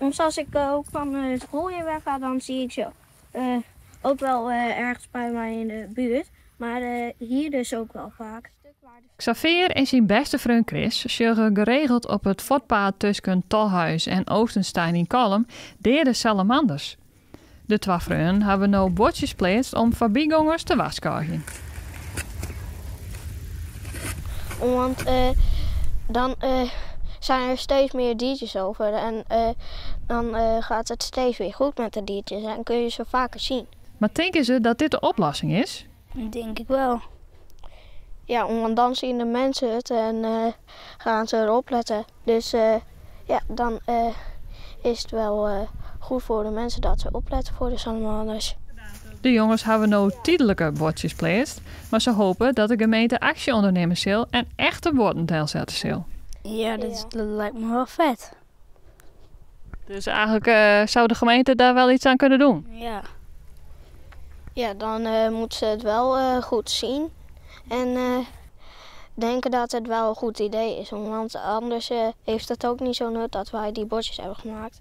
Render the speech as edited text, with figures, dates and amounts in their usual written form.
Soms als ik ook van school hier wegga, dan zie ik ze ook wel ergens bij mij in de buurt. Maar hier dus ook wel vaak. Xavier en zijn beste vriend Chris sjuggen geregeld op het voetpad tussen Tolhuis en Oostenstein in Kalm de salamanders. De twee vrienden hebben nou bordjes geplaatst om voorbijgangers te waarschuwen. Want dan zijn er steeds meer diertjes over en dan gaat het steeds weer goed met de diertjes en kun je ze vaker zien. Maar denken ze dat dit de oplossing is? Denk ik wel. Ja, want dan zien de mensen het en gaan ze erop letten. Dus ja, dan is het wel goed voor de mensen dat ze opletten voor de salamanders. De jongens hebben nou tijdelijke bordjes geplaatst, maar ze hopen dat de gemeente actie ondernemen zal en echte borden teilzetten zal. Ja, dat lijkt me wel vet. Dus eigenlijk zou de gemeente daar wel iets aan kunnen doen. Ja. Ja, dan moeten ze het wel goed zien en denken dat het wel een goed idee is. Want anders heeft het ook niet zo nut dat wij die bordjes hebben gemaakt.